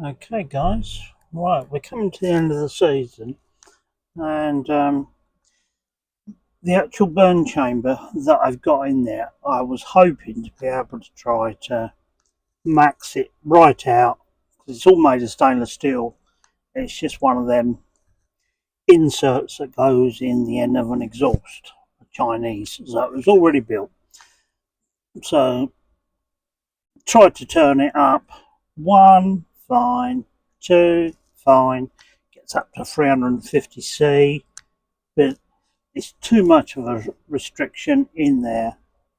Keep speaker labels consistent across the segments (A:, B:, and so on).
A: Okay, guys. Right, we're coming to the end of the season, and the actual burn chamber that I've got in there, I was hoping to be able to try to max it right out because it's all made of stainless steel. It's just one of them inserts that goes in the end of an exhaust, Chinese, so it was already built. So tried to turn it up. One, fine. Two, fine. Gets up to 350C, but it's too much of a restriction in there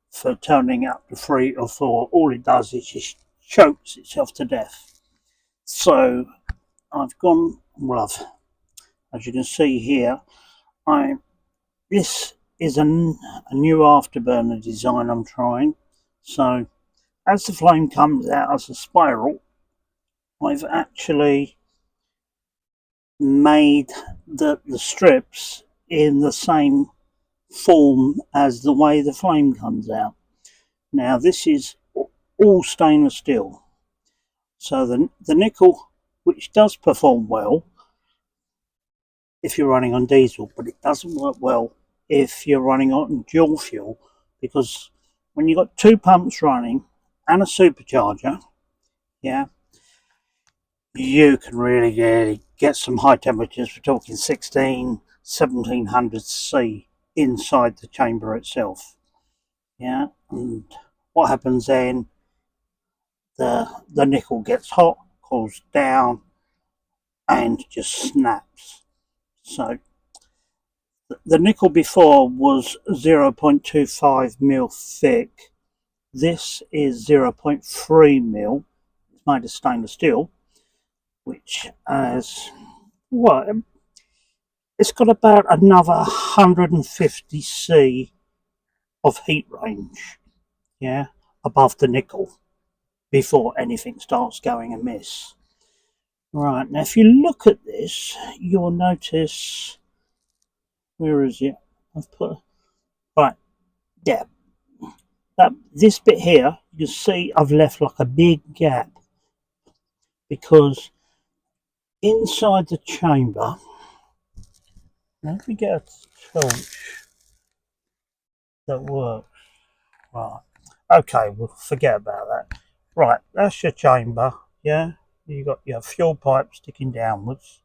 A: for turning up to 3 or 4. All it does is just chokes itself to death. So I've gone, well, as you can see here, I this is a new afterburner design I'm trying. So as the flame comes out as a spiral, I've actually made the strips in the same form as the way the flame comes out. Now this is all stainless steel, so the nickel, which does perform well if you're running on diesel, but it doesn't work well if you're running on dual fuel, because when you've got two pumps running and a supercharger, yeah, you can really get some high temperatures. We're talking 1700C inside the chamber itself. Yeah, and what happens then? The nickel gets hot, cools down, and just snaps. So the nickel before was 0.25 mil thick. This is 0.3 mil. It's made of stainless steel, which has what? It's got about another 150C of heat range, yeah, above the nickel before anything starts going amiss. Right, now if you look at this, you'll notice, where is it? I've put, right, yeah, this bit here, you can see I've left like a big gap because inside the chamber, let me get a torch that works. Right, okay, we'll forget about that. Right, that's your chamber, yeah? You got your fuel pipe sticking downwards.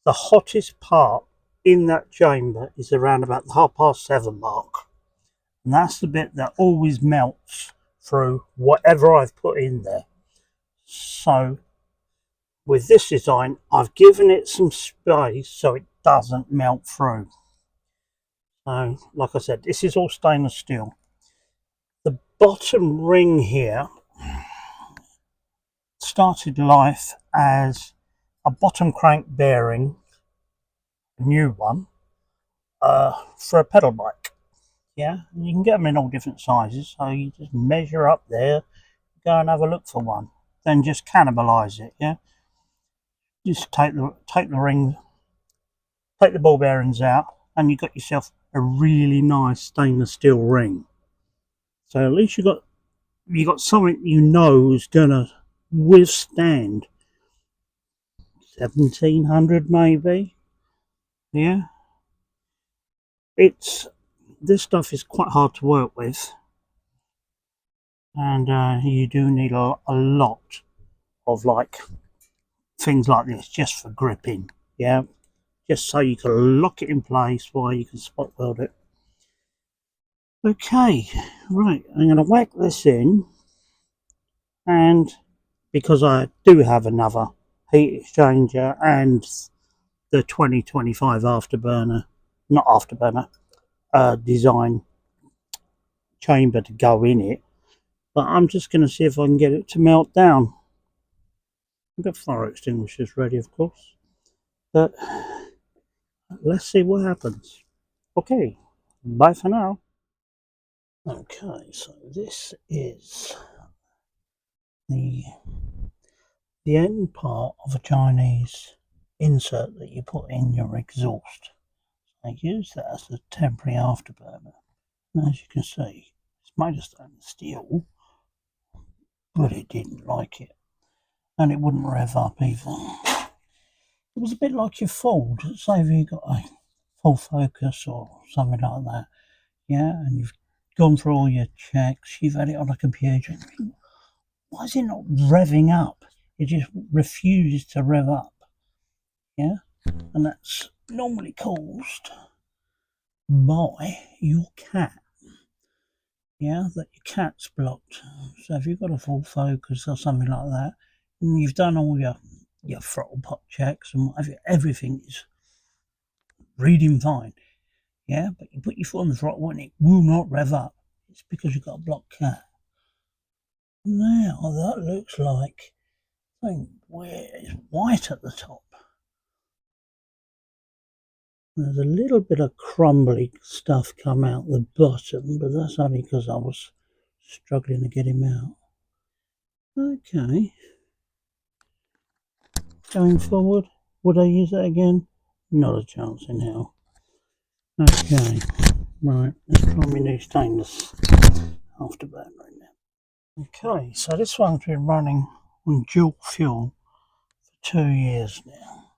A: The hottest part in that chamber is around about the 7:30 mark, and that's the bit that always melts through whatever I've put in there. So with this design, I've given it some space so it doesn't melt through. So like I said, this is all stainless steel. The bottom ring here started life as a bottom crank bearing, a new one, for a pedal bike. Yeah, and you can get them in all different sizes, so you just measure up there, go and have a look for one, then just cannibalize it. Yeah, just take the ring, take the ball bearings out, and you got yourself a really nice stainless steel ring. So at least you got something you know is gonna withstand 1700 maybe. Yeah, it's this stuff is quite hard to work with, and you do need a lot of like things like this just for gripping. Yeah, just so you can lock it in place while you can spot weld it. Okay, right, I'm going to whack this in, and because I do have another heat exchanger and the 2025 afterburner, not afterburner, design chamber to go in it, but I'm just going to see if I can get it to melt down. I've got fire extinguishers ready, of course, but let's see what happens. Okay, bye for now. Okay, so this is the the end part of a Chinese insert that you put in your exhaust. I use that as a temporary afterburner. And as you can see, it's made of stainless steel, but it didn't like it. and it wouldn't rev up either. It was a bit like your Ford. Say if you got a full focus or something like that, yeah, and you've gone through all your checks, you've had it on a computer. Why is it not revving up? It just refuses to rev up, yeah, and that's normally caused by your cat. Yeah, that your cat's blocked. So if you've got a full focus or something like that, and you've done all your throttle pot checks and whatever, everything is reading fine. Yeah, but you put your foot on the throttle and it will not rev up. It's because you've got a blocked cat. Now that looks like something where it's white at the top. There's a little bit of crumbly stuff come out the bottom, but that's only because I was struggling to get him out. Okay. Going forward, would I use it again? Not a chance in hell. Okay, right, let's try my new stainless afterburner right now. Okay, so this one's been running on dual fuel for 2 years now.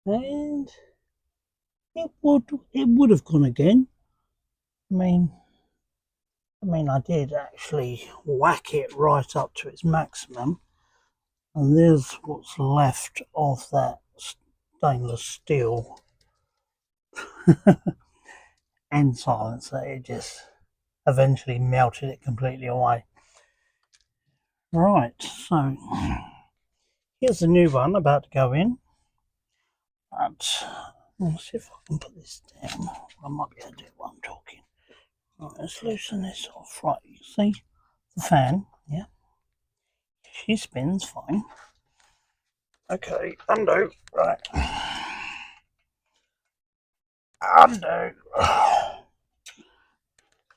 A: And it would have gone again. I mean I did actually whack it right up to its maximum, and there's what's left of that stainless steel end silencer. It just eventually melted it completely away. Right, so here's the new one about to go in. But let's see if I can put this down. I might be able to do it while I'm talking. Right, let's loosen this off. Right, you see the fan, yeah? She spins fine. Okay, undo. Right. Undo.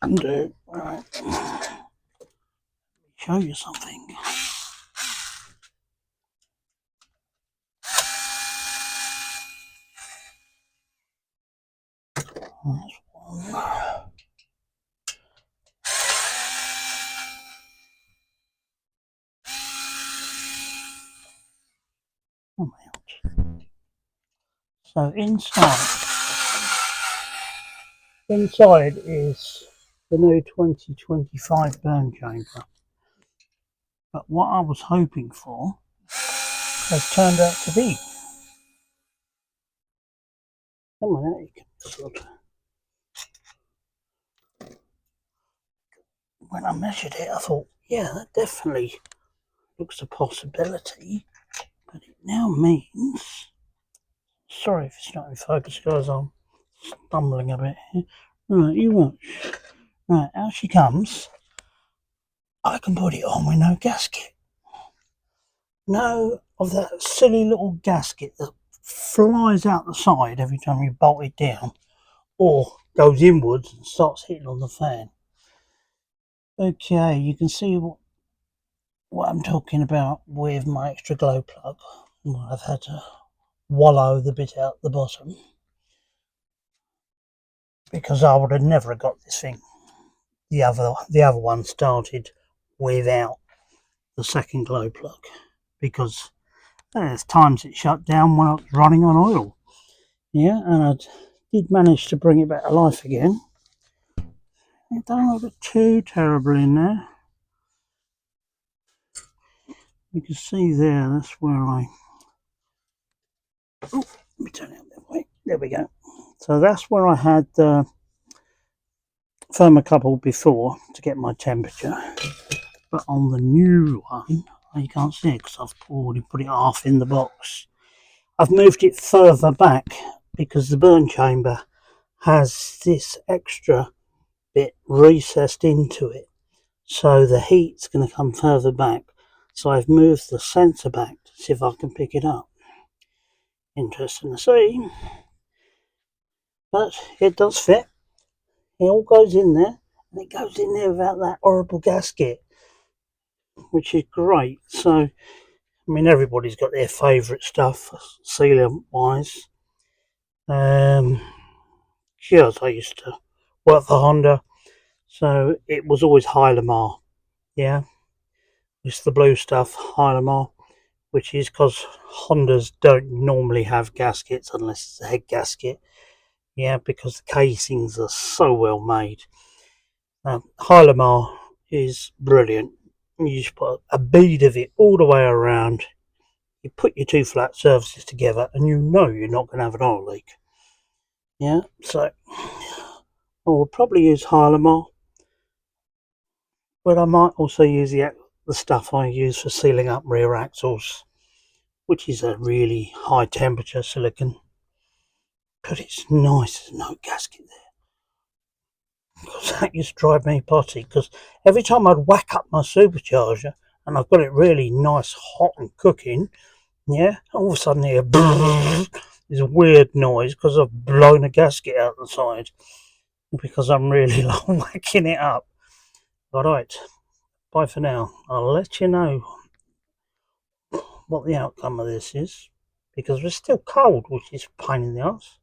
A: Undo. Right. Let me show you something. That's one. Oh, ouch. So inside is the new 2025 burn chamber. But what I was hoping for has turned out to be. Come on, out you can sort of. When I measured it, I thought, yeah, that definitely looks a possibility. But it now means. Sorry if it's not in focus, guys. I'm stumbling a bit here. Right, you watch. Right, out she comes. I can put it on with no gasket. No of that silly little gasket that flies out the side every time you bolt it down, or goes inwards and starts hitting on the fan. Okay, you can see what I'm talking about with my extra glow plug. I've had to wallow the bit out the bottom because I would have never got this thing. The other one started without the second glow plug because there's times it shut down when I was running on oil. Yeah, and I did manage to bring it back to life again. It don't look too terrible in there. You can see there, that's where I. Oh, let me turn it that way. There we go. So that's where I had the thermocouple before to get my temperature. But on the new one, you can't see it because I've already put it half in the box. I've moved it further back because the burn chamber has this extra bit recessed into it. So the heat's going to come further back. So I've moved the sensor back to see if I can pick it up. Interesting to see. But it does fit. It all goes in there. And it goes in there without that horrible gasket, which is great. So, I mean, everybody's got their favourite stuff, sealant wise. Yes, I used to work for Honda, so it was always Hylamar. Yeah, it's the blue stuff, Hylamar. which is because Hondas don't normally have gaskets unless it's a head gasket. Yeah, because the casings are so well made. Hylamar is brilliant. You just put a bead of it all the way around. You put your two flat surfaces together, and you know you're not going to have an oil leak. Yeah, so I will probably use Hylamar, but I might also use the stuff I use for sealing up rear axles, which is a really high temperature silicon. But it's nice there's no gasket there. Because that used to drive me potty, because every time I'd whack up my supercharger and I've got it really nice, hot and cooking, yeah, all of a sudden here, this weird noise because I've blown a gasket out the side because I'm really long whacking it up. Alright, bye for now. I'll let you know what the outcome of this is, because we're still cold, which is a pain in the arse.